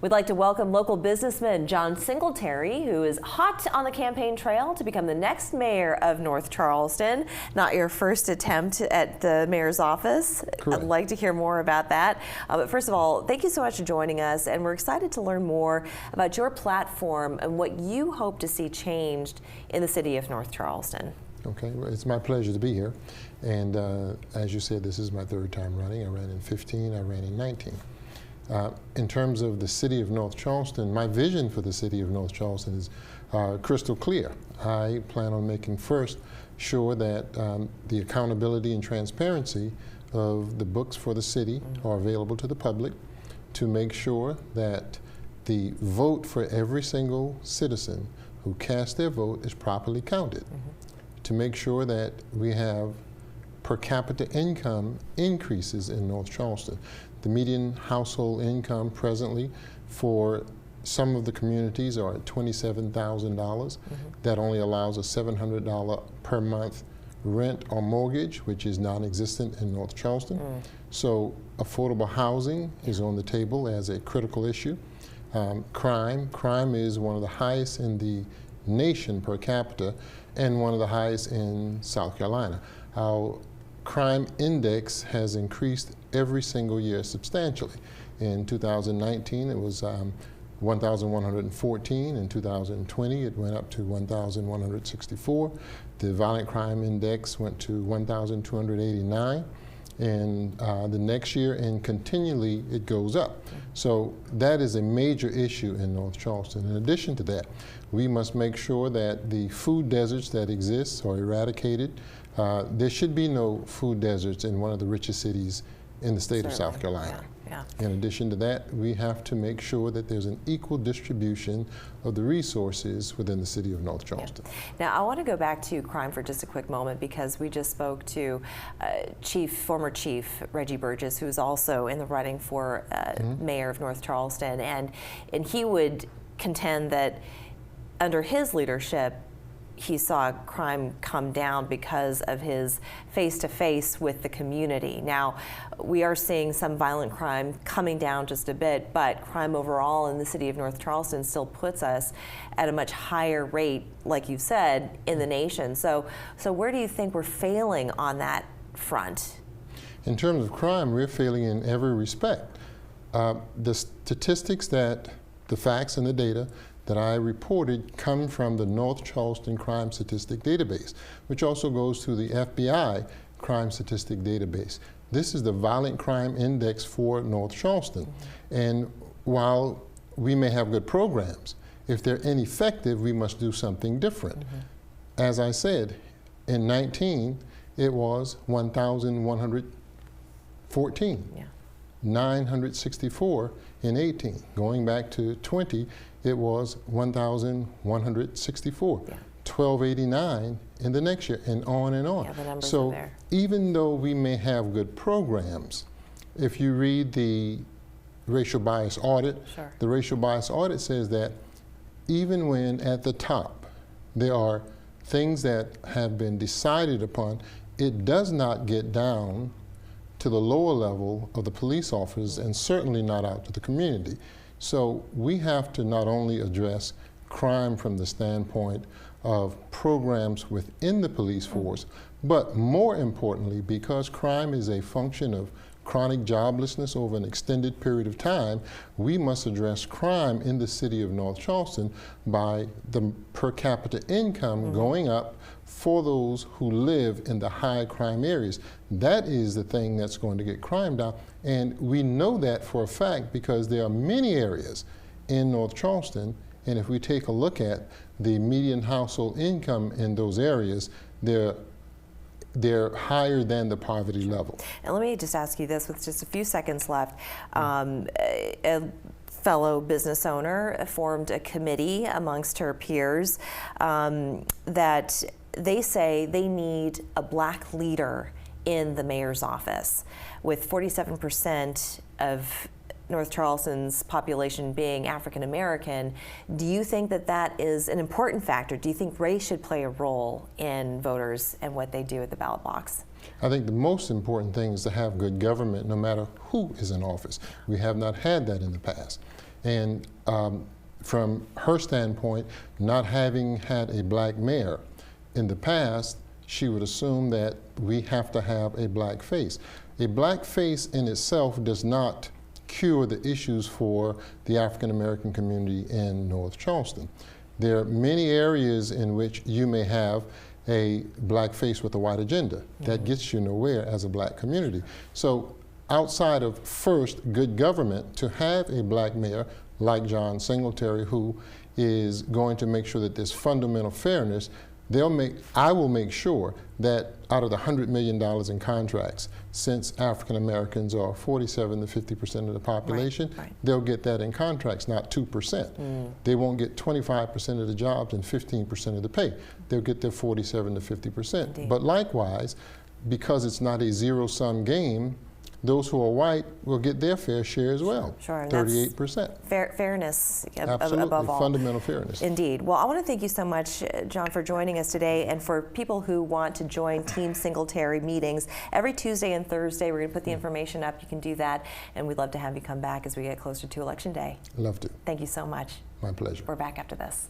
We'd like to welcome local businessman John Singletary, who is hot on the campaign trail to become the next mayor of North Charleston. Not your first attempt at the mayor's office. Correct. I'd like to hear more about that. But first of all, thank you so much for joining us, and we're excited to learn more about your platform and what you hope to see changed in the city of North Charleston. Okay, well, it's my pleasure to be here. And as you said, this is my third time running. I ran in 15, I ran in 19. In terms of the city of North Charleston, my vision for the city of North Charleston is crystal clear. I plan on making first sure that the accountability and transparency of the books for the city are available to the public, to make sure that the vote for every single citizen who cast their vote is properly counted, to make sure that we have per capita income increases in North Charleston. The median household income presently for some of the communities are at $27,000. That only allows a $700 per month rent or mortgage, which is non-existent in North Charleston. So affordable housing is on the table as a critical issue. Crime is one of the highest in the nation per capita and one of the highest in South Carolina. Our crime index has increased every single year substantially. In 2019, it was 1,114. In 2020, it went up to 1,164. The violent crime index went to 1,289. And the next year, and continually it goes up. So that is a major issue in North Charleston. In addition to that, we must make sure that the food deserts that exist are eradicated. There should be no food deserts in one of the richest cities in the state of South Carolina. In addition to that, we have to make sure that there's an equal distribution of the resources within the city of North Charleston. Now, I want to go back to crime for just a quick moment, because we just spoke to former Chief Reggie Burgess, who is also in the running for mayor of North Charleston, and he would contend that under his leadership, he saw crime come down because of his face-to-face with the community. Now, we are seeing some violent crime coming down just a bit, but crime overall in the city of North Charleston still puts us at a much higher rate, like you said, in the nation. So where do you think we're failing on that front? In terms of crime, we're failing in every respect. The statistics the facts and the data that I reported come from the North Charleston Crime Statistic Database, which also goes to the FBI Crime Statistic Database. This is the violent crime index for North Charleston. And while we may have good programs, if they're ineffective, we must do something different. As I said, in 19, it was 1,114. 964 in 18. Going back to 20, it was 1,164. 1,289 in the next year, and on and on. The numbers so are there. Even though we may have good programs, if you read the racial bias audit, the racial bias audit says that even when at the top there are things that have been decided upon, it does not get down to the lower level of the police officers, and certainly not out to the community. So we have to not only address crime from the standpoint of programs within the police force, but more importantly, because crime is a function of chronic joblessness over an extended period of time, we must address crime in the city of North Charleston by the per capita income going up for those who live in the high crime areas. That is the thing that's going to get crime down. And we know that for a fact because there are many areas in North Charleston, and if we take a look at the median household income in those areas, they're higher than the poverty level. And let me just ask you this with just a few seconds left. A fellow business owner formed a committee amongst her peers that they say they need a black leader in the mayor's office. With 47% of North Charleston's population being African American, do you think that that is an important factor? Do you think race should play a role in voters and what they do at the ballot box? I think the most important thing is to have good government no matter who is in office. We have not had that in the past. And from her standpoint, not having had a black mayor in the past, she would assume that we have to have a black face. A black face in itself does not cure the issues for the African American community in North Charleston. There are many areas in which you may have a black face with a white agenda. That gets you nowhere as a black community. So outside of first good government, to have a black mayor like John Singletary, who is going to make sure that there's fundamental fairness, I will make sure that out of the $100 million in contracts, since African Americans are 47 to 50% of the population, they'll get that in contracts, not 2%. They won't get 25% of the jobs and 15% of the pay. They'll get their 47 to 50%. Indeed. But likewise, because it's not a zero-sum game, those who are white will get their fair share as well. Sure, 38%. Fairness Absolutely, above all. fundamental fairness. Indeed. Well, I want to thank you so much, John, for joining us today. And for people who want to join Team Singletary meetings, every Tuesday and Thursday, we're going to put the information up. You can do that. And we'd love to have you come back as we get closer to Election Day. Love to. Thank you so much. My pleasure. We're back after this.